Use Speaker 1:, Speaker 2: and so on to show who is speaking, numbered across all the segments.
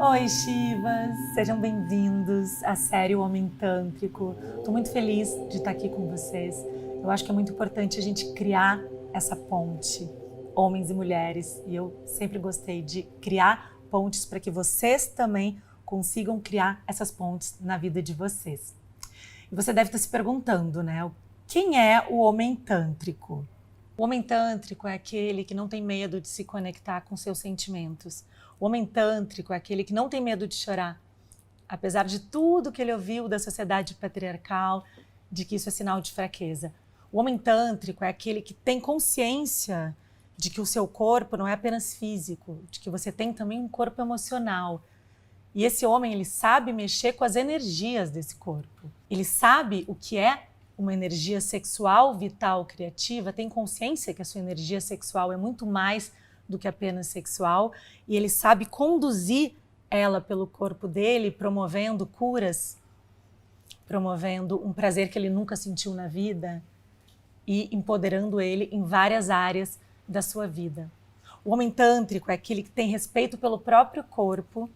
Speaker 1: Oi, Shivas! Sejam bem-vindos à série O Homem Tântrico. Estou muito feliz de estar aqui com vocês. Eu acho que é muito importante a gente criar essa ponte, homens e mulheres, e eu sempre gostei de criar pontes para que vocês também consigam criar essas pontes na vida de vocês. E você deve estar se perguntando, né? Quem é o homem tântrico? O homem tântrico é aquele que não tem medo de se conectar com seus sentimentos. O homem tântrico é aquele que não tem medo de chorar, apesar de tudo que ele ouviu da sociedade patriarcal, de que isso é sinal de fraqueza. O homem tântrico é aquele que tem consciência de que o seu corpo não é apenas físico, de que você tem também um corpo emocional. E esse homem, ele sabe mexer com as energias desse corpo. Ele sabe o que é uma energia sexual, vital, criativa, tem consciência que a sua energia sexual é muito mais do que apenas sexual, e ele sabe conduzir ela pelo corpo dele, promovendo curas, promovendo um prazer que ele nunca sentiu na vida e empoderando ele em várias áreas da sua vida. O homem tântrico é aquele que tem respeito pelo próprio corpo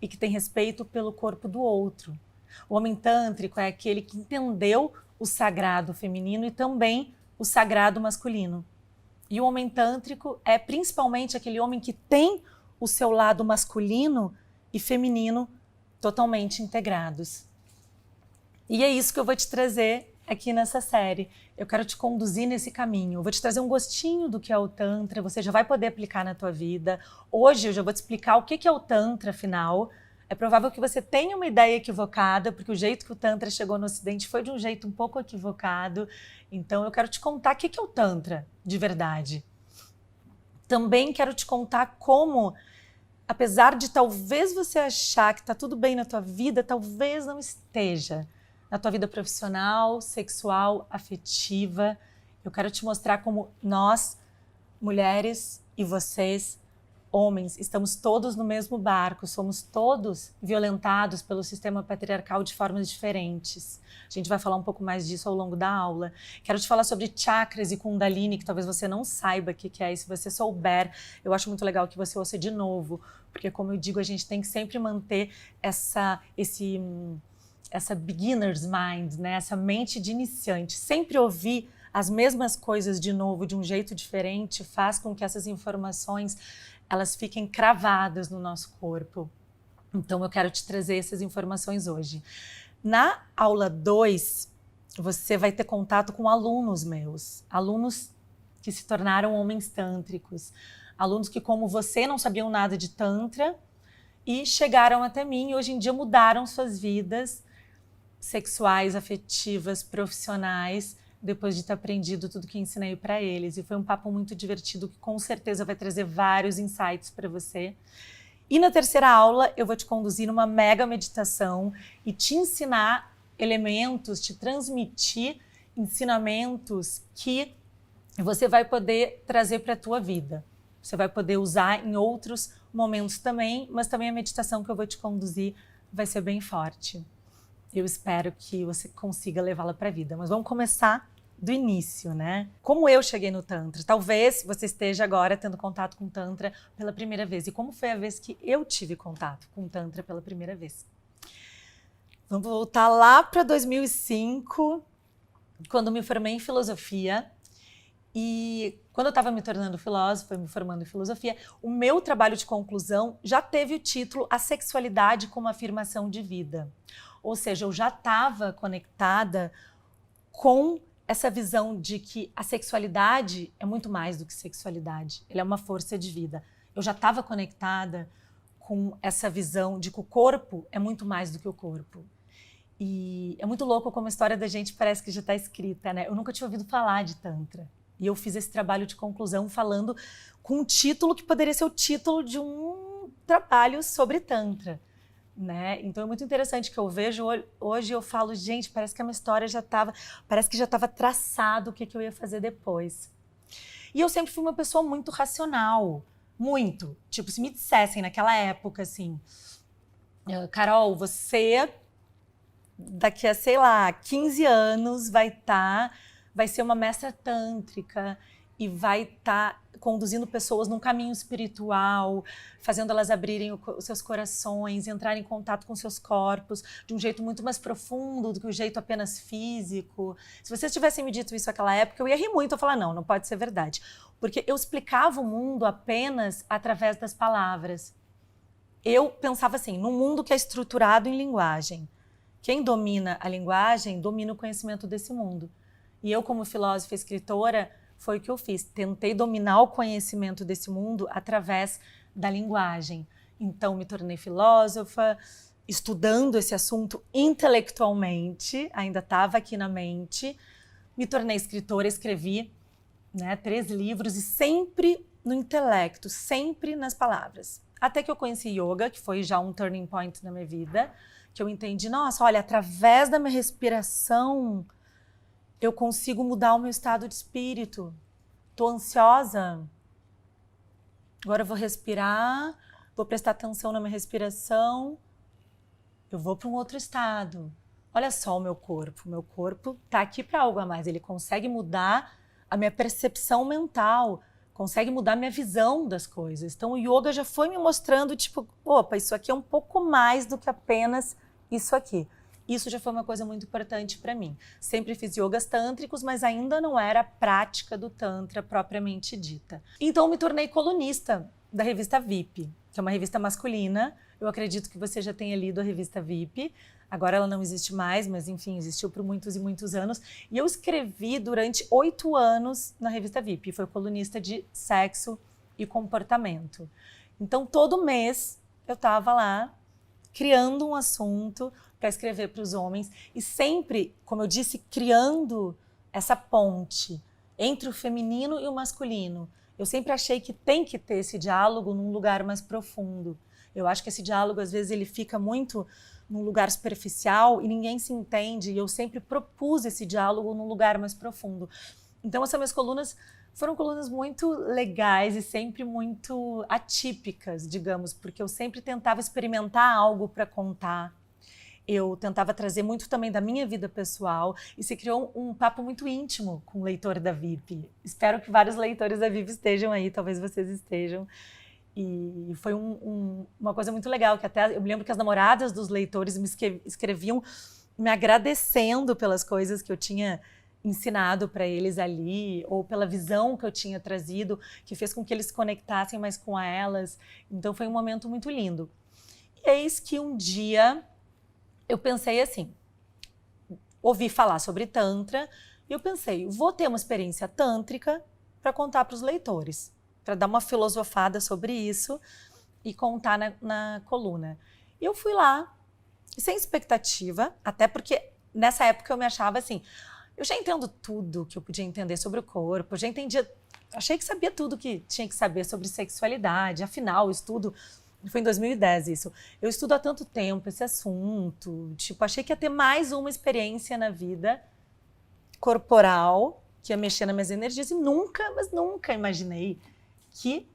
Speaker 1: e que tem respeito pelo corpo do outro. O homem tântrico é aquele que entendeu o sagrado feminino e também o sagrado masculino. E o homem tântrico é principalmente aquele homem que tem o seu lado masculino e feminino totalmente integrados. E é isso que eu vou te trazer aqui nessa série. Eu quero te conduzir nesse caminho. Eu vou te trazer um gostinho do que é o Tantra, você já vai poder aplicar na tua vida. Hoje eu já vou te explicar o que é o Tantra, afinal. É provável que você tenha uma ideia equivocada, porque o jeito que o Tantra chegou no Ocidente foi de um jeito um pouco equivocado. Então eu quero te contar o que é o Tantra, de verdade. Também quero te contar como, apesar de talvez você achar que está tudo bem na tua vida, talvez não esteja. Na tua vida profissional, sexual, afetiva. Eu quero te mostrar como nós, mulheres, e vocês, homens, estamos todos no mesmo barco, somos todos violentados pelo sistema patriarcal de formas diferentes. A gente vai falar um pouco mais disso ao longo da aula. Quero te falar sobre chakras e kundalini, que talvez você não saiba o que é, e se você souber, eu acho muito legal que você ouça de novo, porque como eu digo, a gente tem que sempre manter essa beginner's mind, né? Essa mente de iniciante. Sempre ouvir as mesmas coisas de novo, de um jeito diferente, faz com que essas informações elas fiquem cravadas no nosso corpo. Então eu quero te trazer essas informações hoje. Na aula 2, você vai ter contato com alunos meus, alunos que se tornaram homens tântricos, alunos que, como você, não sabiam nada de Tantra e chegaram até mim e hoje em dia mudaram suas vidas sexuais, afetivas, profissionais, depois de ter aprendido tudo que ensinei para eles. E foi um papo muito divertido que com certeza vai trazer vários insights para você. E na terceira aula eu vou te conduzir numa mega meditação e te ensinar elementos, te transmitir ensinamentos que você vai poder trazer para a tua vida. Você vai poder usar em outros momentos também, mas também a meditação que eu vou te conduzir vai ser bem forte. Eu espero que você consiga levá-la para a vida. Mas vamos começar do início, né? Como eu cheguei no Tantra? Talvez você esteja agora tendo contato com o Tantra pela primeira vez. E como foi a vez que eu tive contato com o Tantra pela primeira vez? Vamos voltar lá para 2005, quando me formei em filosofia. E quando eu estava me tornando filósofa, me formando em filosofia, o meu trabalho de conclusão já teve o título A Sexualidade como Afirmação de Vida. Ou seja, eu já estava conectada com essa visão de que a sexualidade é muito mais do que sexualidade. Ela é uma força de vida. Eu já estava conectada com essa visão de que o corpo é muito mais do que o corpo. E é muito louco como a história da gente parece que já está escrita, né? Eu nunca tinha ouvido falar de Tantra. E eu fiz esse trabalho de conclusão falando com um título que poderia ser o título de um trabalho sobre Tantra. Né? Então é muito interessante que eu vejo hoje, eu falo, gente, parece que a minha história parece que já estava traçado o que eu ia fazer depois. E eu sempre fui uma pessoa muito racional, muito. Tipo, se me dissessem naquela época assim, Carol, você daqui a, sei lá, 15 anos vai ser uma mestra tântrica e vai estar conduzindo pessoas num caminho espiritual, fazendo elas abrirem os seus corações, entrarem em contato com seus corpos de um jeito muito mais profundo do que o jeito apenas físico. Se vocês tivessem me dito isso naquela época, eu ia rir muito, eu ia falar, não, não pode ser verdade. Porque eu explicava o mundo apenas através das palavras. Eu pensava assim, num mundo que é estruturado em linguagem. Quem domina a linguagem, domina o conhecimento desse mundo. E eu, como filósofa e escritora, foi o que eu fiz. Tentei dominar o conhecimento desse mundo através da linguagem. Então, me tornei filósofa, estudando esse assunto intelectualmente, ainda estava aqui na mente. Me tornei escritora, escrevi 3 livros e sempre no intelecto, sempre nas palavras. Até que eu conheci yoga, que foi já um turning point na minha vida, que eu entendi, nossa, olha, através da minha respiração, eu consigo mudar o meu estado de espírito. Estou ansiosa, agora eu vou respirar, vou prestar atenção na minha respiração, eu vou para um outro estado. Olha só o meu corpo está aqui para algo a mais, ele consegue mudar a minha percepção mental, consegue mudar a minha visão das coisas. Então o yoga já foi me mostrando, tipo, opa, isso aqui é um pouco mais do que apenas isso aqui. Isso já foi uma coisa muito importante para mim. Sempre fiz yogas tântricos, mas ainda não era a prática do tantra propriamente dita. Então me tornei colunista da revista VIP, que é uma revista masculina. Eu acredito que você já tenha lido a revista VIP. Agora ela não existe mais, mas enfim, existiu por muitos e muitos anos. E eu escrevi durante 8 anos na revista VIP. Foi colunista de sexo e comportamento. Então todo mês eu estava lá criando um assunto para escrever para os homens e sempre, como eu disse, criando essa ponte entre o feminino e o masculino. Eu sempre achei que tem que ter esse diálogo num lugar mais profundo. Eu acho que esse diálogo, às vezes, ele fica muito num lugar superficial e ninguém se entende, e eu sempre propus esse diálogo num lugar mais profundo. Então, essas minhas colunas foram colunas muito legais e sempre muito atípicas, digamos, porque eu sempre tentava experimentar algo para contar. Eu tentava trazer muito também da minha vida pessoal e se criou um papo muito íntimo com o leitor da VIP. Espero que vários leitores da VIP estejam aí, talvez vocês estejam. E foi uma coisa muito legal, que até eu me lembro que as namoradas dos leitores me escreviam me agradecendo pelas coisas que eu tinha ensinado para eles ali, ou pela visão que eu tinha trazido, que fez com que eles se conectassem mais com elas. Então foi um momento muito lindo. E eis que um dia eu pensei assim, ouvi falar sobre Tantra, e eu pensei, vou ter uma experiência tântrica para contar para os leitores, para dar uma filosofada sobre isso e contar na coluna. E eu fui lá, sem expectativa, até porque nessa época eu me achava assim, eu já entendo tudo que eu podia entender sobre o corpo, eu já entendia, achei que sabia tudo que tinha que saber sobre sexualidade, afinal, o estudo, foi em 2010 isso, eu estudo há tanto tempo esse assunto, tipo, achei que ia ter mais uma experiência na vida corporal, que ia mexer nas minhas energias, e nunca, mas nunca imaginei que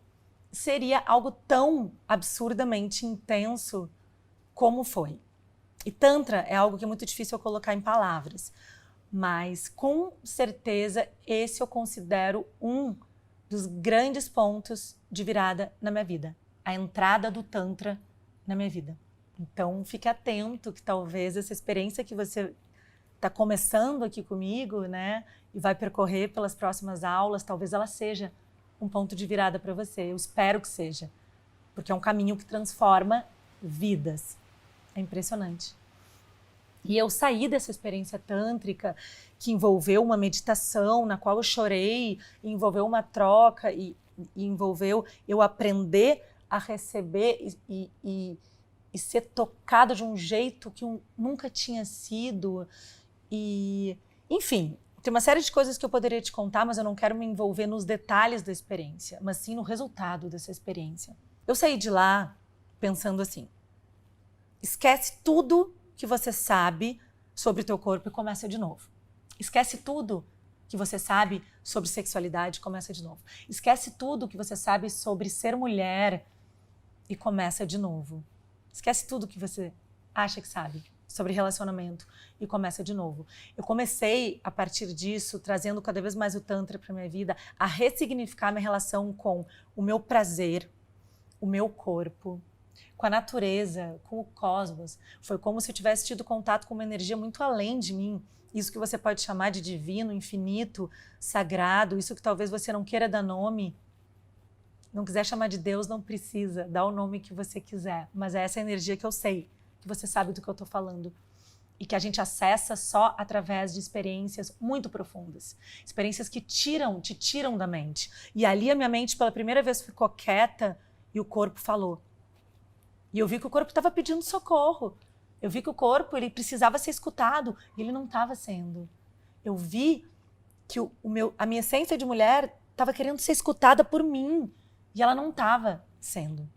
Speaker 1: seria algo tão absurdamente intenso como foi. E Tantra é algo que é muito difícil eu colocar em palavras, mas com certeza esse eu considero um dos grandes pontos de virada na minha vida, a entrada do Tantra na minha vida. Então fique atento que talvez essa experiência que você está começando aqui comigo, né, e vai percorrer pelas próximas aulas, talvez ela seja um ponto de virada para você. Eu espero que seja, porque é um caminho que transforma vidas. É impressionante. E eu saí dessa experiência tântrica que envolveu uma meditação na qual eu chorei, envolveu uma troca e envolveu eu aprender a receber e ser tocada de um jeito que eu nunca tinha sido. E, enfim, tem uma série de coisas que eu poderia te contar, mas eu não quero me envolver nos detalhes da experiência, mas sim no resultado dessa experiência. Eu saí de lá pensando assim, esquece tudo que você sabe sobre o teu corpo e começa de novo. Esquece tudo que você sabe sobre sexualidade e começa de novo. Esquece tudo que você sabe sobre ser mulher e começa de novo. Esquece tudo que você acha que sabe sobre relacionamento e começa de novo. Eu comecei, a partir disso, trazendo cada vez mais o Tantra para minha vida, a ressignificar minha relação com o meu prazer, o meu corpo, com a natureza, com o cosmos. Foi como se eu tivesse tido contato com uma energia muito além de mim. Isso que você pode chamar de divino, infinito, sagrado, isso que talvez você não queira dar nome. Não quiser chamar de Deus, não precisa, dá o nome que você quiser. Mas é essa energia que eu sei, que você sabe do que eu estou falando. E que a gente acessa só através de experiências muito profundas. Experiências que te tiram da mente. E ali a minha mente pela primeira vez ficou quieta e o corpo falou. E eu vi que o corpo estava pedindo socorro. Eu vi que o corpo ele precisava ser escutado e ele não estava sendo. Eu vi que a minha essência de mulher estava querendo ser escutada por mim e ela não estava sendo.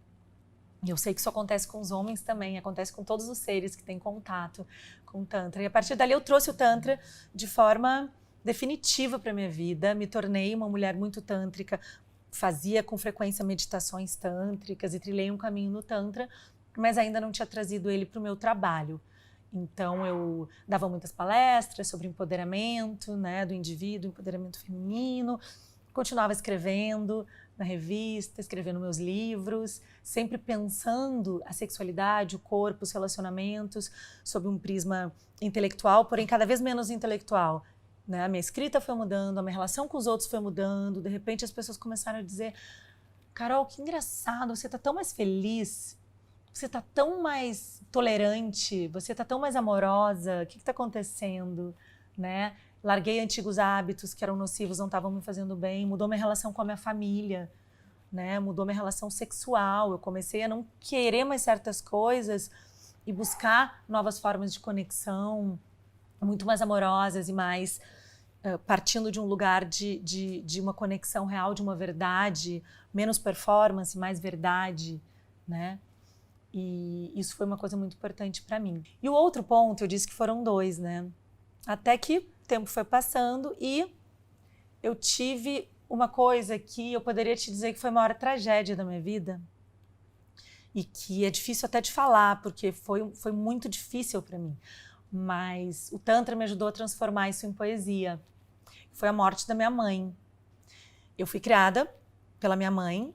Speaker 1: E eu sei que isso acontece com os homens também, acontece com todos os seres que têm contato com o Tantra. E a partir dali eu trouxe o Tantra de forma definitiva para a minha vida, me tornei uma mulher muito tântrica, fazia com frequência meditações tântricas e trilhei um caminho no Tantra, mas ainda não tinha trazido ele para o meu trabalho. Então eu dava muitas palestras sobre empoderamento, né, do indivíduo, empoderamento feminino, continuava escrevendo na revista, escrevendo meus livros, sempre pensando a sexualidade, o corpo, os relacionamentos sob um prisma intelectual, porém cada vez menos intelectual. Né? A minha escrita foi mudando, a minha relação com os outros foi mudando, de repente as pessoas começaram a dizer: Carol, que engraçado, você está tão mais feliz, você está tão mais tolerante, você está tão mais amorosa, o que está acontecendo? Né? Larguei antigos hábitos que eram nocivos, não estavam me fazendo bem, mudou minha relação com a minha família, né? Mudou minha relação sexual, eu comecei a não querer mais certas coisas e buscar novas formas de conexão, muito mais amorosas e mais partindo de um lugar de uma conexão real, de uma verdade, menos performance, mais verdade, né? E isso foi uma coisa muito importante para mim. E o outro ponto, eu disse que foram 2, né? Até que o tempo foi passando e eu tive uma coisa que eu poderia te dizer que foi a maior tragédia da minha vida e que é difícil até de falar, porque foi muito difícil para mim. Mas o Tantra me ajudou a transformar isso em poesia. Foi a morte da minha mãe. Eu fui criada pela minha mãe,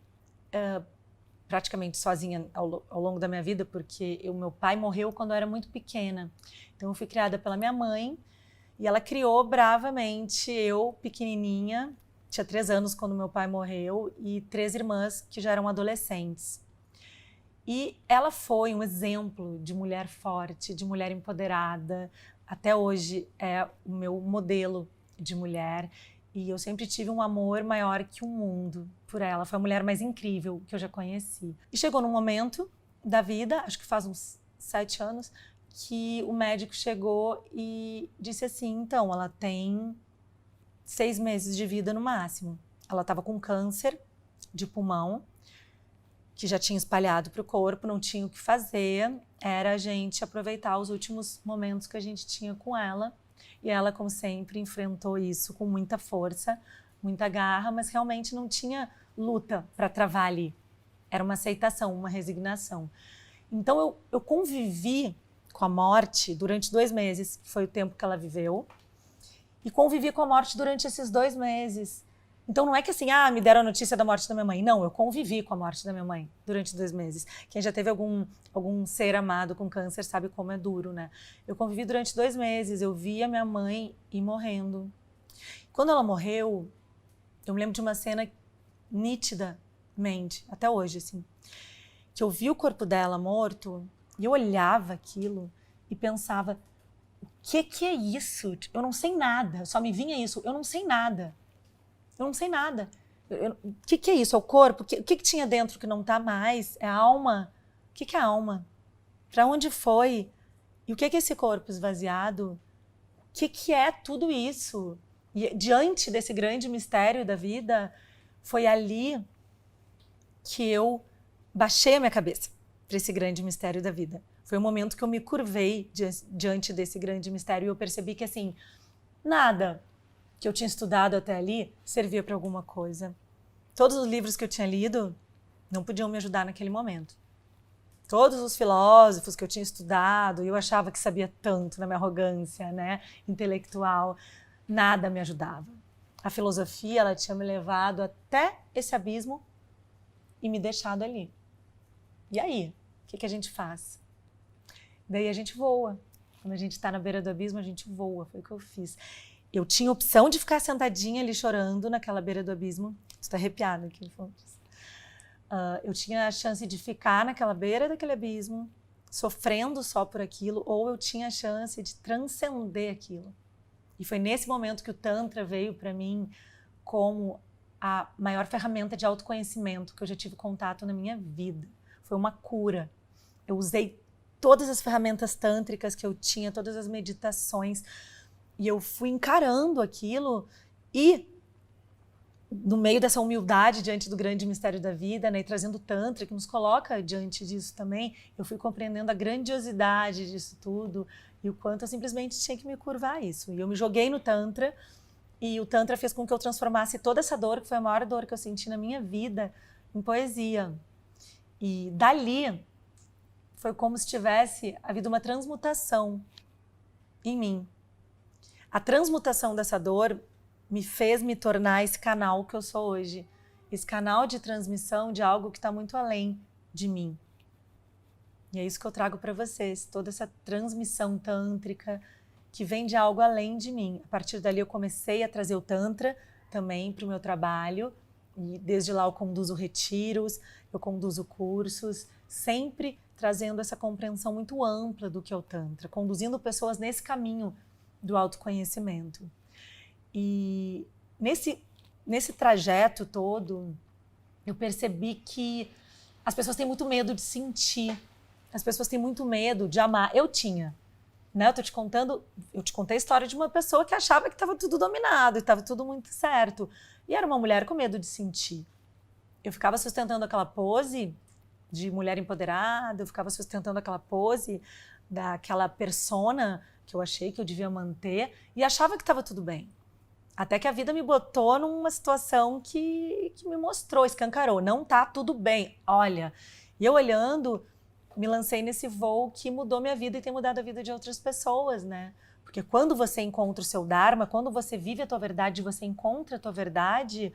Speaker 1: praticamente sozinha ao longo da minha vida, porque meu pai morreu quando eu era muito pequena. Então eu fui criada pela minha mãe e ela criou bravamente eu, pequenininha, tinha 3 anos quando meu pai morreu e 3 irmãs que já eram adolescentes. E ela foi um exemplo de mulher forte, de mulher empoderada. Até hoje é o meu modelo de mulher. E eu sempre tive um amor maior que o mundo por ela. Foi a mulher mais incrível que eu já conheci. E chegou num momento da vida, acho que faz uns 7 anos, que o médico chegou e disse assim, então, ela tem 6 meses de vida no máximo. Ela estava com câncer de pulmão, que já tinha espalhado para o corpo, não tinha o que fazer, era a gente aproveitar os últimos momentos que a gente tinha com ela. E ela, como sempre, enfrentou isso com muita força, muita garra, mas realmente não tinha luta para travar ali. Era uma aceitação, uma resignação. Então eu convivi com a morte durante 2 meses, que foi o tempo que ela viveu, e convivi com a morte durante esses 2 meses. Então não é que assim, me deram a notícia da morte da minha mãe. Não, eu convivi com a morte da minha mãe durante 2 meses. Quem já teve algum ser amado com câncer sabe como é duro, né? Eu convivi durante 2 meses, eu vi a minha mãe ir morrendo. Quando ela morreu, eu me lembro de uma cena nitidamente, até hoje, assim, que eu vi o corpo dela morto e eu olhava aquilo e pensava, o que é isso? Eu não sei nada, só me vinha isso, eu não sei nada. Eu não sei nada. O que é isso? É o corpo? O que tinha dentro que não está mais? É a alma? O que é a alma? Para onde foi? E o que é esse corpo esvaziado? O que é tudo isso? E diante desse grande mistério da vida, foi ali que eu baixei a minha cabeça para esse grande mistério da vida. Foi o momento que eu me curvei diante desse grande mistério e eu percebi que, assim, nada que eu tinha estudado até ali servia para alguma coisa. Todos os livros que eu tinha lido não podiam me ajudar naquele momento. Todos os filósofos que eu tinha estudado, e eu achava que sabia tanto na minha arrogância, né, intelectual, nada me ajudava. A filosofia, ela tinha me levado até esse abismo e me deixado ali. E aí, o que a gente faz? Daí a gente voa. Quando a gente está na beira do abismo, a gente voa. Foi o que eu fiz. Eu tinha opção de ficar sentadinha ali chorando naquela beira do abismo. Estou arrepiada aqui, Fontes. Eu tinha a chance de ficar naquela beira daquele abismo, sofrendo só por aquilo, ou eu tinha a chance de transcender aquilo. E foi nesse momento que o Tantra veio para mim como a maior ferramenta de autoconhecimento que eu já tive contato na minha vida. Foi uma cura. Eu usei todas as ferramentas tântricas que eu tinha, todas as meditações, e eu fui encarando aquilo e no meio dessa humildade diante do grande mistério da vida, né, e trazendo o Tantra, que nos coloca diante disso também, eu fui compreendendo a grandiosidade disso tudo e o quanto eu simplesmente tinha que me curvar isso. E eu me joguei no Tantra, e o Tantra fez com que eu transformasse toda essa dor, que foi a maior dor que eu senti na minha vida, em poesia. E dali foi como se tivesse havido uma transmutação em mim. A transmutação dessa dor me fez me tornar esse canal que eu sou hoje. Esse canal de transmissão de algo que está muito além de mim. E é isso que eu trago para vocês, toda essa transmissão tântrica que vem de algo além de mim. A partir dali eu comecei a trazer o Tantra também para o meu trabalho. E desde lá eu conduzo retiros, eu conduzo cursos, sempre trazendo essa compreensão muito ampla do que é o Tantra, conduzindo pessoas nesse caminho do autoconhecimento. E nesse trajeto todo, eu percebi que as pessoas têm muito medo de sentir, as pessoas têm muito medo de amar. Eu tinha, né? Eu te contei a história de uma pessoa que achava que estava tudo dominado e estava tudo muito certo. E era uma mulher com medo de sentir. Eu ficava sustentando aquela pose de mulher empoderada, eu ficava sustentando aquela pose daquela persona que eu achei que eu devia manter e achava que estava tudo bem. Até que a vida me botou numa situação que me mostrou, escancarou. Não tá tudo bem, olha. E eu olhando, me lancei nesse voo que mudou minha vida e tem mudado a vida de outras pessoas, né? Porque quando você encontra o seu Dharma, quando você vive a tua verdade, você encontra a tua verdade,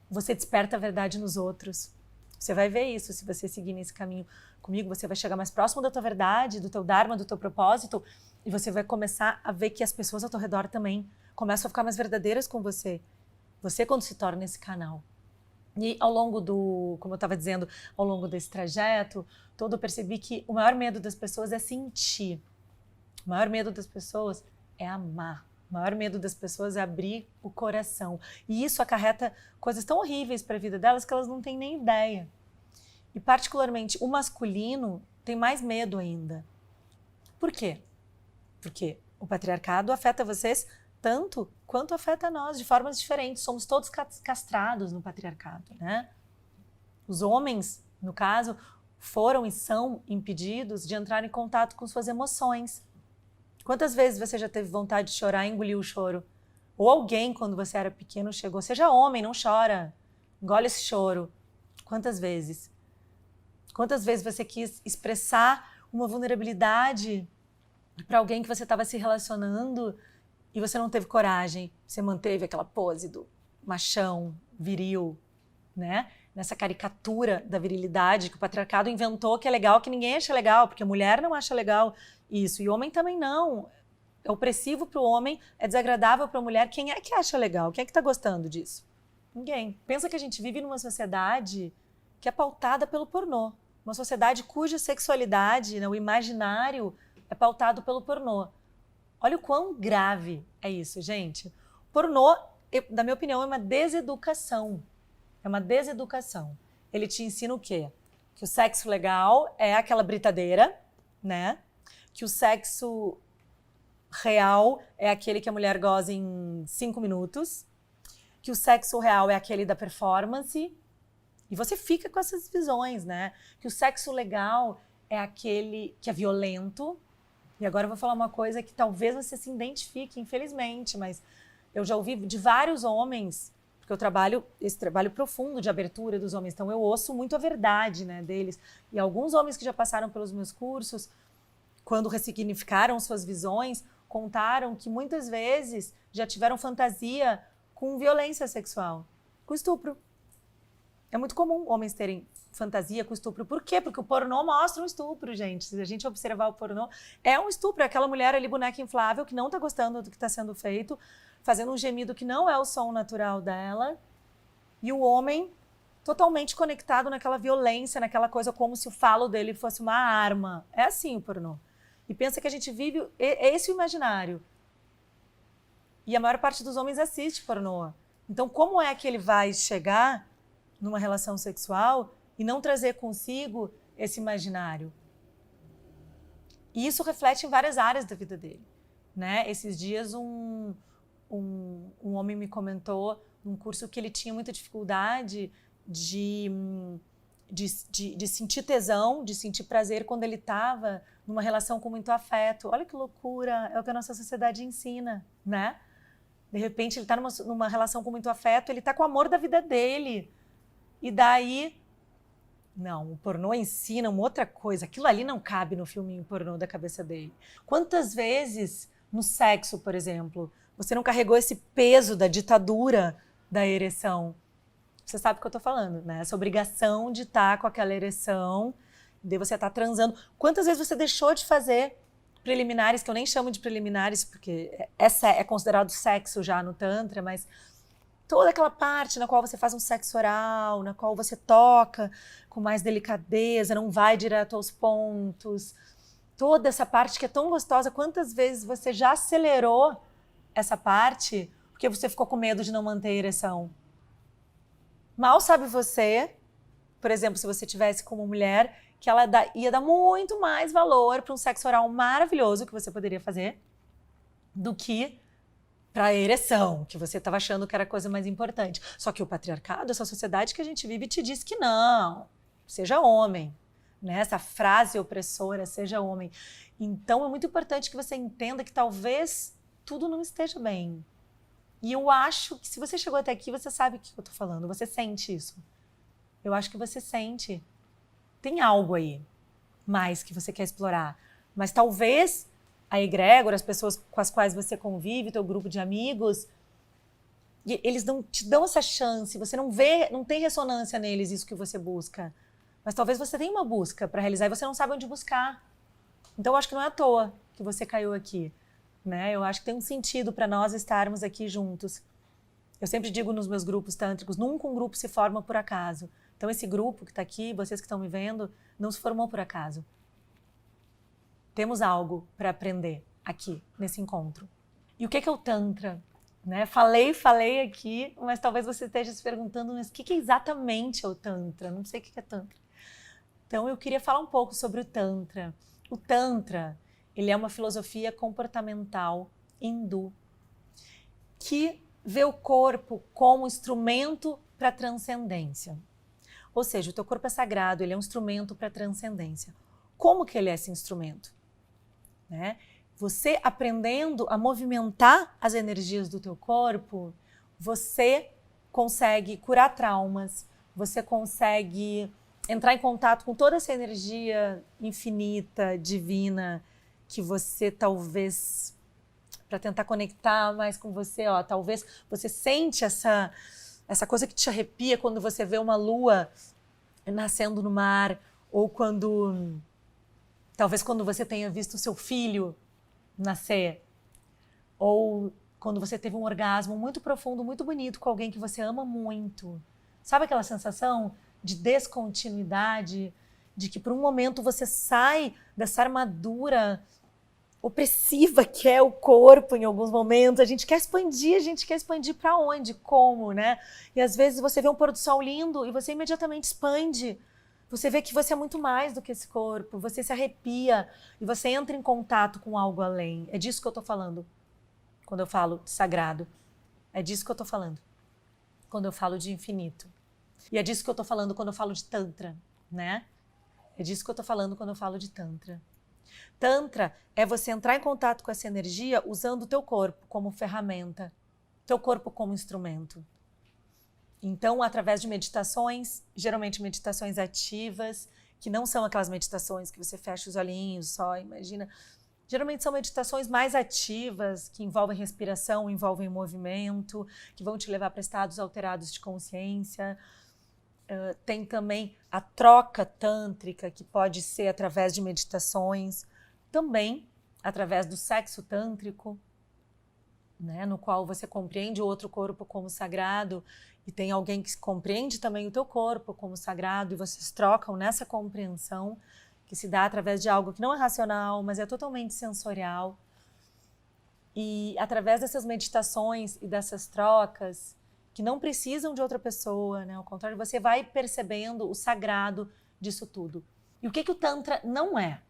Speaker 1: você desperta a verdade nos outros. Você vai ver isso, se você seguir nesse caminho comigo, você vai chegar mais próximo da tua verdade, do teu Dharma, do teu propósito, e você vai começar a ver que as pessoas ao teu redor também começam a ficar mais verdadeiras com você. Você quando se torna esse canal. E ao longo como eu estava dizendo, ao longo desse trajeto todo, eu percebi que o maior medo das pessoas é sentir. O maior medo das pessoas é amar. O maior medo das pessoas é abrir o coração. E isso acarreta coisas tão horríveis para a vida delas que elas não têm nem ideia. E particularmente o masculino tem mais medo ainda. Por quê? Porque o patriarcado afeta vocês tanto quanto afeta nós, de formas diferentes. Somos todos castrados no patriarcado, né? Os homens, no caso, foram e são impedidos de entrar em contato com suas emoções. Quantas vezes você já teve vontade de chorar e engoliu o choro? Ou alguém, quando você era pequeno, chegou, seja homem, não chora, engole esse choro. Quantas vezes? Quantas vezes você quis expressar uma vulnerabilidade para alguém que você estava se relacionando e você não teve coragem, você manteve aquela pose do machão, viril, né? Nessa caricatura da virilidade que o patriarcado inventou, que é legal, que ninguém acha legal, porque a mulher não acha legal isso, e o homem também não. É opressivo para o homem, é desagradável para a mulher. Quem é que acha legal? Quem é que está gostando disso? Ninguém. Pensa que a gente vive numa sociedade que é pautada pelo pornô. Uma sociedade cuja sexualidade, né, o imaginário, é pautado pelo pornô. Olha o quão grave é isso, gente. Pornô, na minha opinião, é uma deseducação. É uma deseducação. Ele te ensina o quê? Que o sexo legal é aquela britadeira, né? Que o sexo real é aquele que a mulher goza em 5 minutos. Que o sexo real é aquele da performance. E você fica com essas visões, né? Que o sexo legal é aquele que é violento. E agora eu vou falar uma coisa que talvez você se identifique, infelizmente, mas eu já ouvi de vários homens porque eu trabalho esse trabalho profundo de abertura dos homens, então eu ouço muito a verdade, né, deles. E alguns homens que já passaram pelos meus cursos, quando ressignificaram suas visões, contaram que muitas vezes já tiveram fantasia com violência sexual, com estupro. É muito comum homens terem fantasia com estupro. Por quê? Porque o pornô mostra um estupro, gente. Se a gente observar o pornô, é um estupro. É aquela mulher ali, boneca inflável, que não está gostando do que está sendo feito, fazendo um gemido que não é o som natural dela, e o homem totalmente conectado naquela violência, naquela coisa como se o falo dele fosse uma arma. É assim o pornô. E pensa que a gente vive esse imaginário. E a maior parte dos homens assiste pornô. Então, como é que ele vai chegar numa relação sexual e não trazer consigo esse imaginário? E isso reflete em várias áreas da vida dele, né? Esses dias um homem me comentou num curso que ele tinha muita dificuldade de sentir tesão, de sentir prazer quando ele estava numa relação com muito afeto. Olha que loucura, é o que a nossa sociedade ensina, né? De repente ele está numa relação com muito afeto, ele está com o amor da vida dele. E daí, não, o pornô ensina uma outra coisa. Aquilo ali não cabe no filminho pornô da cabeça dele. Quantas vezes no sexo, por exemplo, você não carregou esse peso da ditadura da ereção? Você sabe o que eu tô falando, né? Essa obrigação de estar com aquela ereção, de você estar transando. Quantas vezes você deixou de fazer preliminares, que eu nem chamo de preliminares, porque essa é considerado sexo já no Tantra, mas toda aquela parte na qual você faz um sexo oral, na qual você toca com mais delicadeza, não vai direto aos pontos. Toda essa parte que é tão gostosa, quantas vezes você já acelerou essa parte porque você ficou com medo de não manter a ereção? Mal sabe você, por exemplo, se você tivesse como mulher, que ela ia dar muito mais valor para um sexo oral maravilhoso que você poderia fazer do que para a ereção, que você estava achando que era a coisa mais importante. Só que o patriarcado, essa sociedade que a gente vive, te diz que não, seja homem, né? Essa frase opressora, seja homem. Então é muito importante que você entenda que talvez tudo não esteja bem. E eu acho que se você chegou até aqui, você sabe o que eu estou falando, você sente isso. Eu acho que você sente. Tem algo aí mais que você quer explorar. Mas talvez a egrégora, as pessoas com as quais você convive, teu grupo de amigos, eles não te dão essa chance, você não vê, não tem ressonância neles isso que você busca. Mas talvez você tenha uma busca para realizar e você não sabe onde buscar. Então eu acho que não é à toa que você caiu aqui. Né? Eu acho que tem um sentido para nós estarmos aqui juntos. Eu sempre digo nos meus grupos tântricos, nunca um grupo se forma por acaso. Então esse grupo que está aqui, vocês que estão me vendo, não se formou por acaso. Temos algo para aprender aqui, nesse encontro. E o que é o Tantra? Né? Falei aqui, mas talvez você esteja se perguntando, mas o que exatamente é o Tantra? Não sei o que é Tantra. Então eu queria falar um pouco sobre o Tantra. O Tantra, ele é uma filosofia comportamental hindu que vê o corpo como instrumento para a transcendência. Ou seja, o teu corpo é sagrado, ele é um instrumento para a transcendência. Como que ele é esse instrumento? Né? Você aprendendo a movimentar as energias do teu corpo, você consegue curar traumas, você consegue entrar em contato com toda essa energia infinita, divina, que você talvez, para tentar conectar mais com você, talvez você sente essa coisa que te arrepia quando você vê uma lua nascendo no mar, ou talvez quando você tenha visto o seu filho nascer, ou quando você teve um orgasmo muito profundo, muito bonito com alguém que você ama muito. Sabe aquela sensação de descontinuidade, de que por um momento você sai dessa armadura opressiva que é o corpo em alguns momentos, a gente quer expandir para onde, como, né? E às vezes você vê um pôr do sol lindo e você imediatamente expande. Você vê que você é muito mais do que esse corpo, você se arrepia e você entra em contato com algo além. É disso que eu tô falando quando eu falo de sagrado. É disso que eu tô falando quando eu falo de infinito. E é disso que eu tô falando quando eu falo de Tantra, né? É disso que eu tô falando quando eu falo de Tantra. Tantra é você entrar em contato com essa energia usando o teu corpo como ferramenta, teu corpo como instrumento. Então, através de meditações, geralmente meditações ativas, que não são aquelas meditações que você fecha os olhinhos só, imagina. Geralmente são meditações mais ativas, que envolvem respiração, envolvem movimento, que vão te levar para estados alterados de consciência. Tem também a troca tântrica, que pode ser através de meditações, também através do sexo tântrico, né, no qual você compreende o outro corpo como sagrado e tem alguém que compreende também o teu corpo como sagrado e vocês trocam nessa compreensão que se dá através de algo que não é racional, mas é totalmente sensorial. E através dessas meditações e dessas trocas, que não precisam de outra pessoa, né? Ao contrário, você vai percebendo o sagrado disso tudo. E o que o Tantra não é?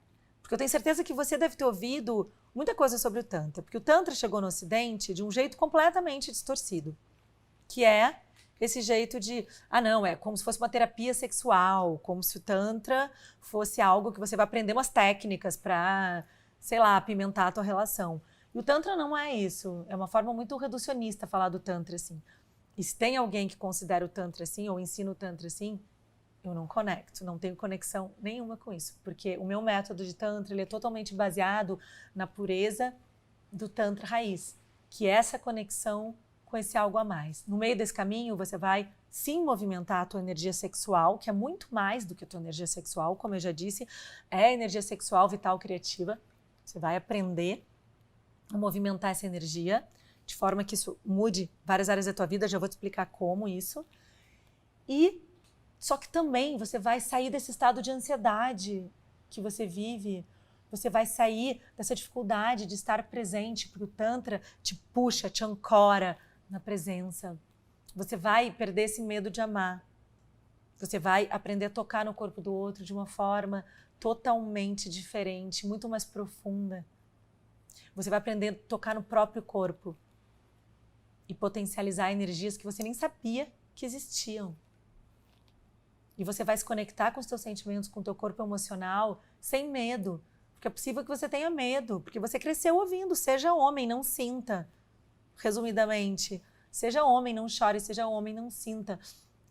Speaker 1: Porque eu tenho certeza que você deve ter ouvido muita coisa sobre o Tantra, porque o Tantra chegou no Ocidente de um jeito completamente distorcido, que é esse jeito de, não, é como se fosse uma terapia sexual, como se o Tantra fosse algo que você vai aprender umas técnicas para, sei lá, apimentar a tua relação. E o Tantra não é isso, é uma forma muito reducionista falar do Tantra assim. E se tem alguém que considera o Tantra assim, ou ensina o Tantra assim, eu não conecto, não tenho conexão nenhuma com isso, porque o meu método de Tantra ele é totalmente baseado na pureza do Tantra raiz, que é essa conexão com esse algo a mais. No meio desse caminho, você vai sim movimentar a tua energia sexual, que é muito mais do que a tua energia sexual, como eu já disse, é energia sexual, vital, criativa. Você vai aprender a movimentar essa energia, de forma que isso mude várias áreas da tua vida, já vou te explicar como isso. E só que também você vai sair desse estado de ansiedade que você vive, você vai sair dessa dificuldade de estar presente, porque o Tantra te puxa, te ancora na presença. Você vai perder esse medo de amar. Você vai aprender a tocar no corpo do outro de uma forma totalmente diferente, muito mais profunda. Você vai aprender a tocar no próprio corpo e potencializar energias que você nem sabia que existiam. E você vai se conectar com os teus sentimentos, com o teu corpo emocional, sem medo. Porque é possível que você tenha medo, porque você cresceu ouvindo, seja homem, não sinta. Resumidamente, seja homem, não chore, seja homem, não sinta.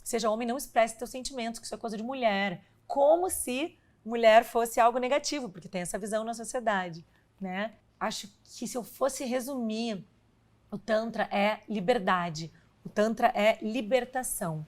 Speaker 1: Seja homem, não expresse teus sentimentos, que isso é coisa de mulher. Como se mulher fosse algo negativo, porque tem essa visão na sociedade, né? Acho que se eu fosse resumir, o Tantra é liberdade. O Tantra é libertação.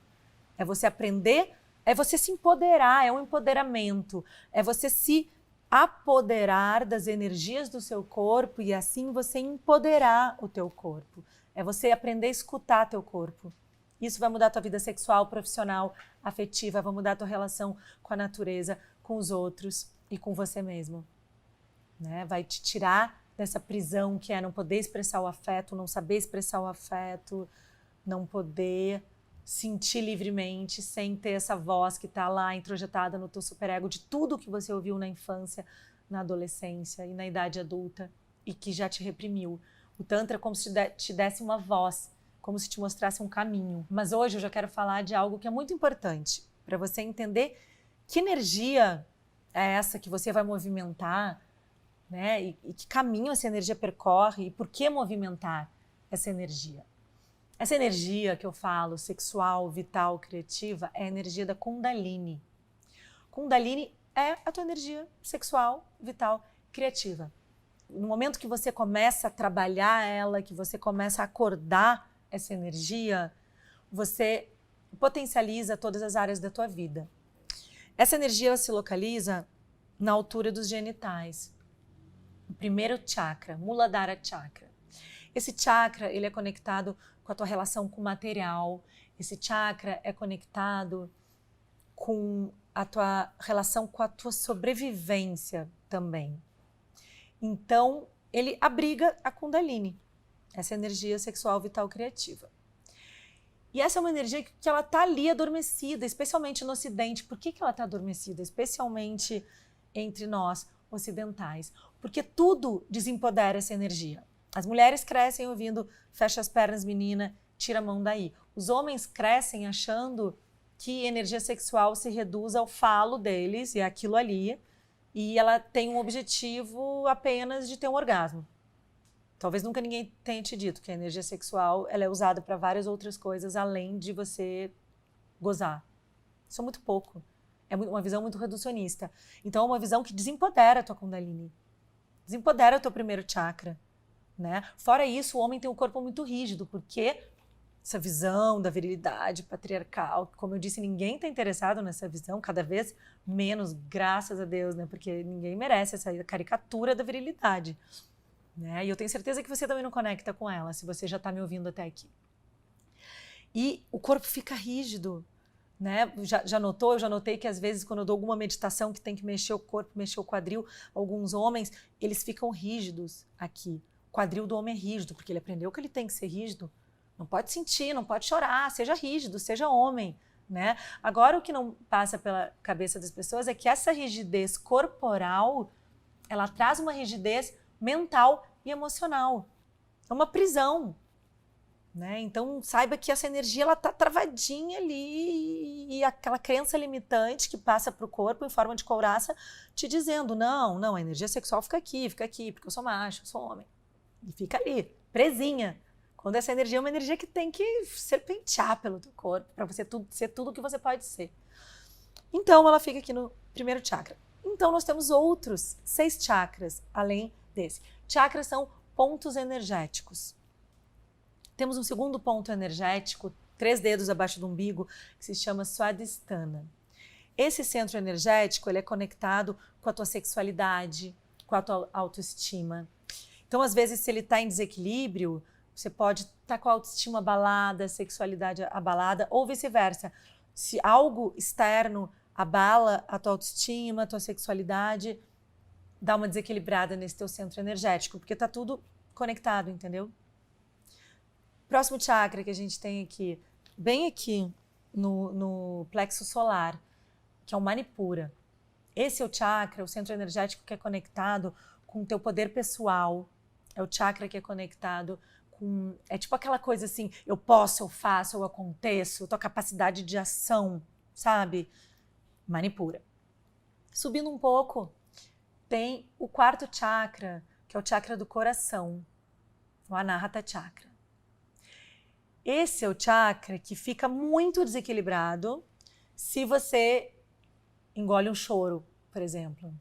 Speaker 1: É você aprender, é você se empoderar, é um empoderamento. É você se apoderar das energias do seu corpo e assim você empoderar o teu corpo. É você aprender a escutar teu corpo. Isso vai mudar a tua vida sexual, profissional, afetiva, vai mudar a tua relação com a natureza, com os outros e com você mesmo. Né? Vai te tirar dessa prisão que é não poder expressar o afeto, não saber expressar o afeto, não poder sentir livremente, sem ter essa voz que está lá introjetada no teu superego de tudo que você ouviu na infância, na adolescência e na idade adulta e que já te reprimiu. O Tantra é como se te desse uma voz, como se te mostrasse um caminho. Mas hoje eu já quero falar de algo que é muito importante para você entender que energia é essa que você vai movimentar, né? E que caminho essa energia percorre e por que movimentar essa energia. Essa energia que eu falo, sexual, vital, criativa, é a energia da Kundalini. Kundalini é a tua energia sexual, vital, criativa. No momento que você começa a trabalhar ela, que você começa a acordar essa energia, você potencializa todas as áreas da tua vida. Essa energia ela se localiza na altura dos genitais. O primeiro chakra, Muladhara Chakra. Esse chakra ele é conectado com a tua relação com o material. Esse chakra é conectado com a tua relação com a tua sobrevivência também. Então, ele abriga a Kundalini, essa energia sexual, vital, criativa. E essa é uma energia que ela está ali adormecida, especialmente no Ocidente. Por que ela está adormecida? Especialmente entre nós ocidentais. Porque tudo desempodera essa energia. As mulheres crescem ouvindo fecha as pernas, menina, tira a mão daí. Os homens crescem achando que energia sexual se reduz ao falo deles e aquilo ali, e ela tem um objetivo apenas de ter um orgasmo. Talvez nunca ninguém tenha te dito que a energia sexual ela é usada para várias outras coisas além de você gozar. Isso é muito pouco. É uma visão muito reducionista. Então é uma visão que desempodera a tua Kundalini. Desempodera o teu primeiro chakra, né? Fora isso, o homem tem um corpo muito rígido, porque essa visão da virilidade patriarcal, como eu disse, ninguém está interessado nessa visão, cada vez menos, graças a Deus, né? Porque ninguém merece essa caricatura da virilidade, né? E eu tenho certeza que você também não conecta com ela, se você já está me ouvindo até aqui. E o corpo fica rígido, né? Já notou? Eu já notei que às vezes quando eu dou alguma meditação que tem que mexer o corpo, mexer o quadril, alguns homens, eles ficam rígidos aqui. O quadril do homem é rígido, porque ele aprendeu que ele tem que ser rígido. Não pode sentir, não pode chorar, seja rígido, seja homem, né? Agora o que não passa pela cabeça das pessoas é que essa rigidez corporal, ela traz uma rigidez mental e emocional. É uma prisão, né? Então saiba que essa energia ela tá travadinha ali e aquela crença limitante que passa para o corpo em forma de couraça te dizendo não, a energia sexual fica aqui, porque eu sou macho, eu sou homem. E fica ali, presinha. Quando essa energia é uma energia que tem que serpentear pelo teu corpo, para você ser tudo o que você pode ser. Então, ela fica aqui no primeiro chakra. Então, nós temos outros 6 chakras, além desse. Chakras são pontos energéticos. Temos um segundo ponto energético, 3 dedos abaixo do umbigo, que se chama Swadhisthana. Esse centro energético ele é conectado com a tua sexualidade, com a tua autoestima. Então, às vezes, se ele está em desequilíbrio, você pode estar com a autoestima abalada, a sexualidade abalada, ou vice-versa. Se algo externo abala a tua autoestima, a tua sexualidade, dá uma desequilibrada nesse teu centro energético, porque está tudo conectado, entendeu? Próximo chakra que a gente tem aqui, bem aqui no plexo solar, que é o Manipura. Esse é o chakra, o centro energético que é conectado com o teu poder pessoal. É o chakra que é conectado com... É tipo aquela coisa assim, eu posso, eu faço, eu aconteço, tua capacidade de ação, sabe? Manipura. Subindo um pouco, tem o 4º chakra, que é o chakra do coração, o Anahata Chakra. Esse é o chakra que fica muito desequilibrado se você engole um choro, por exemplo.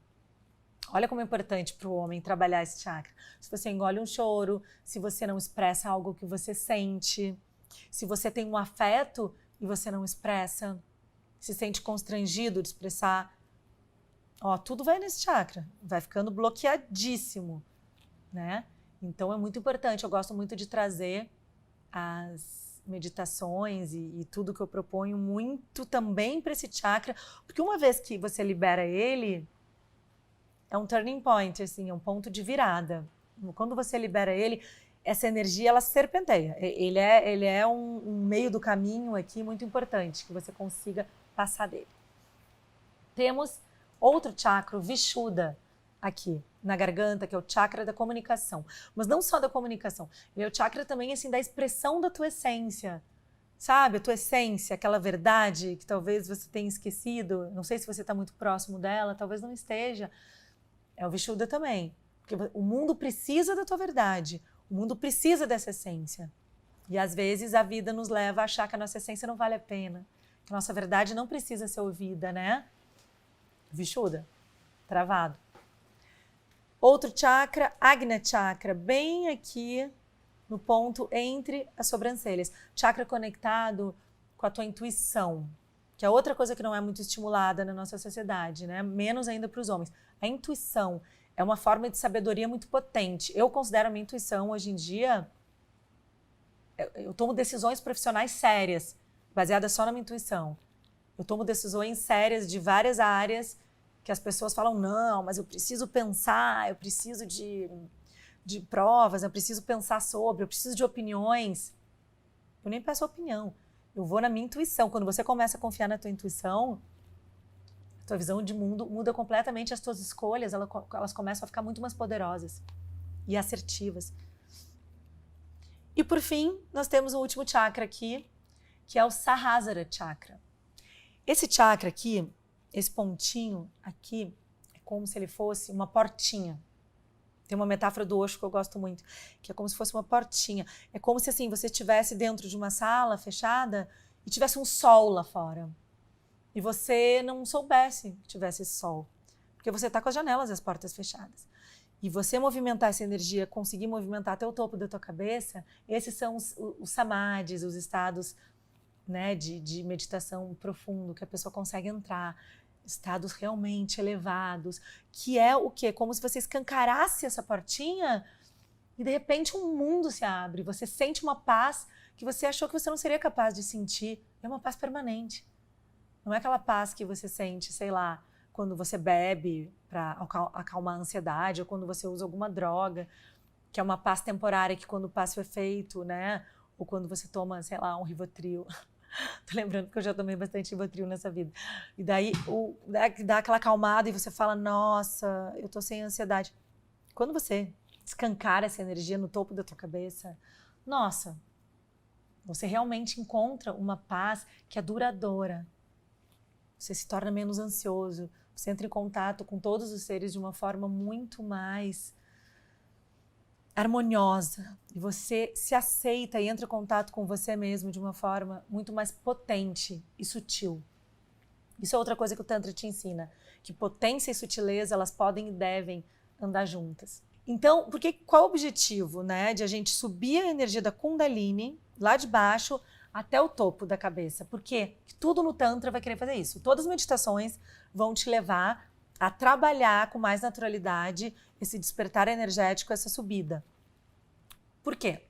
Speaker 1: Olha como é importante para o homem trabalhar esse chakra. Se você engole um choro, se você não expressa algo que você sente, se você tem um afeto e você não expressa, se sente constrangido de expressar, tudo vai nesse chakra, vai ficando bloqueadíssimo, né? Então é muito importante, eu gosto muito de trazer as meditações e tudo que eu proponho muito também para esse chakra, porque uma vez que você libera ele, é um turning point, assim, é um ponto de virada. Quando você libera ele, essa energia ela serpenteia. Ele é um meio do caminho aqui muito importante, que você consiga passar dele. Temos outro chakra, o Vishuddha, aqui na garganta, que é o chakra da comunicação. Mas não só da comunicação, ele é o chakra também assim, da expressão da tua essência. Sabe, a tua essência, aquela verdade que talvez você tenha esquecido, não sei se você está muito próximo dela, talvez não esteja. É o Vishuddha também, porque o mundo precisa da tua verdade, o mundo precisa dessa essência. E às vezes a vida nos leva a achar que a nossa essência não vale a pena, que a nossa verdade não precisa ser ouvida, né? Vishuddha, travado. Outro chakra, Agnya Chakra, bem aqui no ponto entre as sobrancelhas. Chakra conectado com a tua intuição, que é outra coisa que não é muito estimulada na nossa sociedade, né? Menos ainda para os homens. A intuição é uma forma de sabedoria muito potente. Eu considero a minha intuição hoje em dia... Eu tomo decisões profissionais sérias, baseadas só na minha intuição. Eu tomo decisões sérias de várias áreas que as pessoas falam, não, mas eu preciso pensar, eu preciso de provas, eu preciso pensar sobre, eu preciso de opiniões. Eu nem peço opinião. Eu vou na minha intuição. Quando você começa a confiar na tua intuição, a tua visão de mundo muda completamente, as tuas escolhas, elas começam a ficar muito mais poderosas e assertivas. E por fim, nós temos o último chakra aqui, que é o Sahasrara Chakra. Esse chakra aqui, esse pontinho aqui, é como se ele fosse uma portinha. Tem uma metáfora do Osho que eu gosto muito, que é como se fosse uma portinha. É como se assim, você estivesse dentro de uma sala fechada e tivesse um sol lá fora. E você não soubesse que tivesse esse sol. Porque você está com as janelas e as portas fechadas. E você movimentar essa energia, conseguir movimentar até o topo da tua cabeça, esses são os samadhis, os estados, né, de meditação profundo que a pessoa consegue entrar. Estados realmente elevados, que é o quê? Como se você escancarasse essa portinha e de repente um mundo se abre. Você sente uma paz que você achou que você não seria capaz de sentir. É uma paz permanente. Não é aquela paz que você sente, sei lá, quando você bebe para acalmar a ansiedade ou quando você usa alguma droga, que é uma paz temporária que quando passa o efeito, né? Ou quando você toma, sei lá, um Rivotril. Tô lembrando que eu já tomei bastante Rivotril nessa vida. E daí dá aquela acalmada e você fala, nossa, eu tô sem ansiedade. Quando você escancara essa energia no topo da tua cabeça, nossa, você realmente encontra uma paz que é duradoura. Você se torna menos ansioso, você entra em contato com todos os seres de uma forma muito mais harmoniosa, e você se aceita e entra em contato com você mesmo de uma forma muito mais potente e sutil. Isso é outra coisa que o Tantra te ensina, que potência e sutileza, elas podem e devem andar juntas. Então, qual o objetivo, né, de a gente subir a energia da Kundalini, lá de baixo, até o topo da cabeça? Porque tudo no Tantra vai querer fazer isso. Todas as meditações vão te levar a trabalhar com mais naturalidade esse despertar energético, essa subida. Por quê?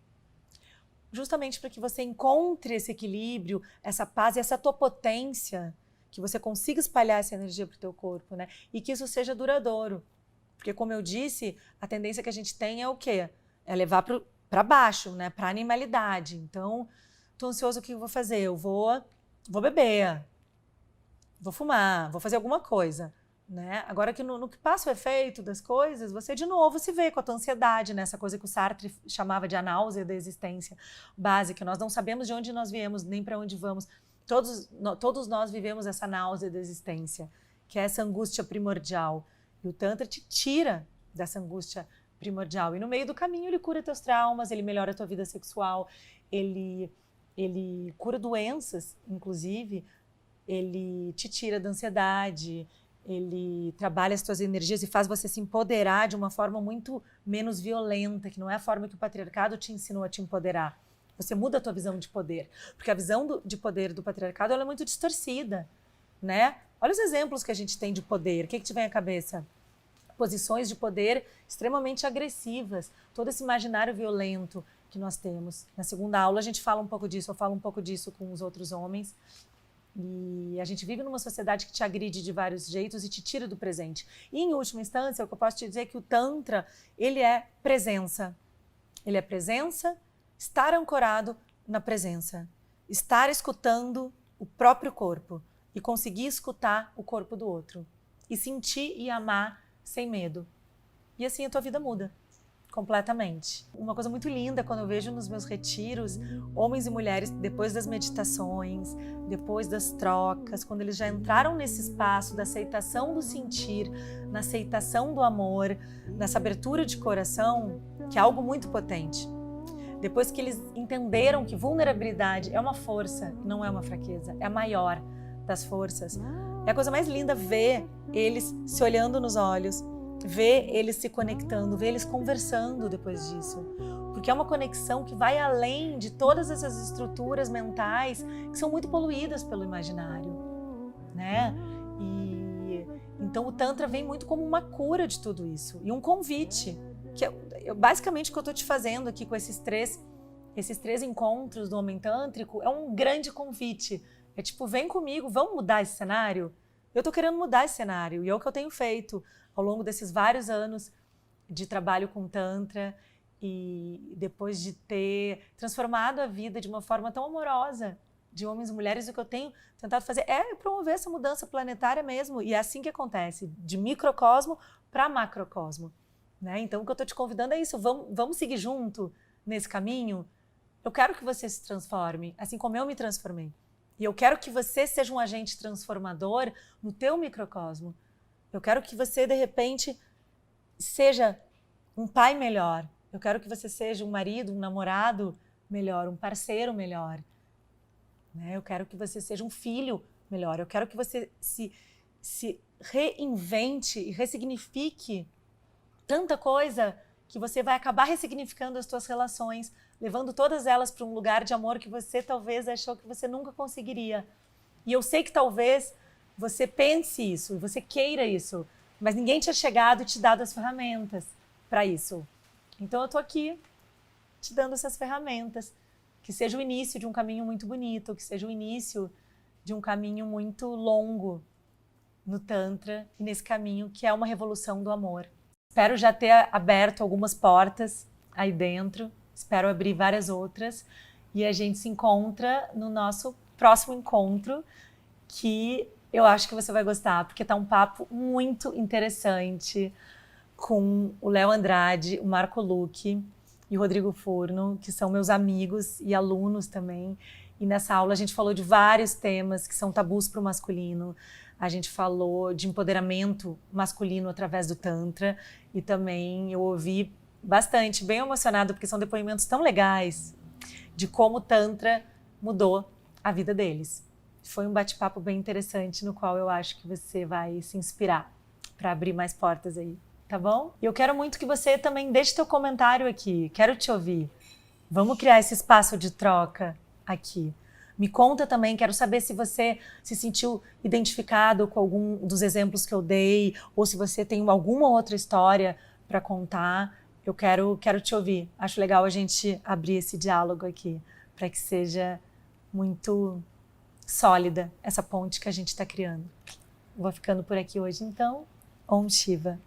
Speaker 1: Justamente para que você encontre esse equilíbrio, essa paz e essa tua potência, que você consiga espalhar essa energia para o teu corpo, né? E que isso seja duradouro. Porque, como eu disse, a tendência que a gente tem é o quê? É levar para baixo, né? Para a animalidade. Então, tô ansioso, o que eu vou fazer? Eu vou beber, vou fumar, vou fazer alguma coisa. Né? Agora que no que passa o efeito das coisas, você de novo se vê com a tua ansiedade, né? Essa coisa que o Sartre chamava de a náusea da existência básica. Nós não sabemos de onde nós viemos, nem para onde vamos. Todos nós vivemos essa náusea da existência, que é essa angústia primordial. E o Tantra te tira dessa angústia primordial. E no meio do caminho ele cura teus traumas, ele melhora a tua vida sexual, ele cura doenças, inclusive, ele te tira da ansiedade, ele trabalha as tuas energias e faz você se empoderar de uma forma muito menos violenta, que não é a forma que o patriarcado te ensinou a te empoderar. Você muda a tua visão de poder, porque a visão de poder do patriarcado ela é muito distorcida, né? Olha os exemplos que a gente tem de poder. O que te vem à cabeça? Posições de poder extremamente agressivas, todo esse imaginário violento que nós temos. Na segunda aula a gente fala um pouco disso, eu falo um pouco disso com os outros homens. E a gente vive numa sociedade que te agride de vários jeitos e te tira do presente. E, em última instância, o que eu posso te dizer é que o Tantra, ele é presença. Ele é presença, estar ancorado na presença. Estar escutando o próprio corpo e conseguir escutar o corpo do outro. E sentir e amar sem medo. E assim a tua vida muda. Completamente. Uma coisa muito linda quando eu vejo nos meus retiros homens e mulheres, depois das meditações, depois das trocas, quando eles já entraram nesse espaço da aceitação do sentir, na aceitação do amor, nessa abertura de coração, que é algo muito potente. Depois que eles entenderam que vulnerabilidade é uma força, não é uma fraqueza, é a maior das forças. É a coisa mais linda ver eles se olhando nos olhos, ver eles se conectando, ver eles conversando depois disso. Porque é uma conexão que vai além de todas essas estruturas mentais que são muito poluídas pelo imaginário, né? E então o Tantra vem muito como uma cura de tudo isso. E um convite, que basicamente o que eu estou te fazendo aqui com esses três encontros do Homem Tântrico é um grande convite. É tipo, vem comigo, vamos mudar esse cenário? Eu estou querendo mudar esse cenário e é o que eu tenho feito ao longo desses vários anos de trabalho com Tantra e depois de ter transformado a vida de uma forma tão amorosa de homens e mulheres, o que eu tenho tentado fazer é promover essa mudança planetária mesmo. E é assim que acontece, de microcosmo para macrocosmo. Né? Então o que eu estou te convidando é isso, vamos seguir junto nesse caminho? Eu quero que você se transforme, assim como eu me transformei. E eu quero que você seja um agente transformador no teu microcosmo. Eu quero que você, de repente, seja um pai melhor. Eu quero que você seja um marido, um namorado melhor, um parceiro melhor. Né? Eu quero que você seja um filho melhor. Eu quero que você se reinvente e ressignifique tanta coisa que você vai acabar ressignificando as suas relações, levando todas elas para um lugar de amor que você talvez achou que você nunca conseguiria. E eu sei que talvez você pense isso, você queira isso, mas ninguém tinha chegado e te dado as ferramentas para isso. Então eu tô aqui te dando essas ferramentas, que seja o início de um caminho muito bonito, que seja o início de um caminho muito longo no Tantra e nesse caminho que é uma revolução do amor. Espero já ter aberto algumas portas aí dentro, espero abrir várias outras e a gente se encontra no nosso próximo encontro, que eu acho que você vai gostar, porque tá um papo muito interessante com o Léo Andrade, o Marco Luque e o Rodrigo Furno, que são meus amigos e alunos também. E nessa aula a gente falou de vários temas que são tabus para o masculino. A gente falou de empoderamento masculino através do Tantra e também eu ouvi bastante, bem emocionado, porque são depoimentos tão legais de como o Tantra mudou a vida deles. Foi um bate-papo bem interessante no qual eu acho que você vai se inspirar para abrir mais portas aí, tá bom? E eu quero muito que você também deixe teu comentário aqui, quero te ouvir. Vamos criar esse espaço de troca aqui. Me conta também, quero saber se você se sentiu identificado com algum dos exemplos que eu dei, ou se você tem alguma outra história para contar. Eu quero te ouvir. Acho legal a gente abrir esse diálogo aqui, para que seja muito sólida essa ponte que a gente está criando. Vou ficando por aqui hoje, então. Om Shiva.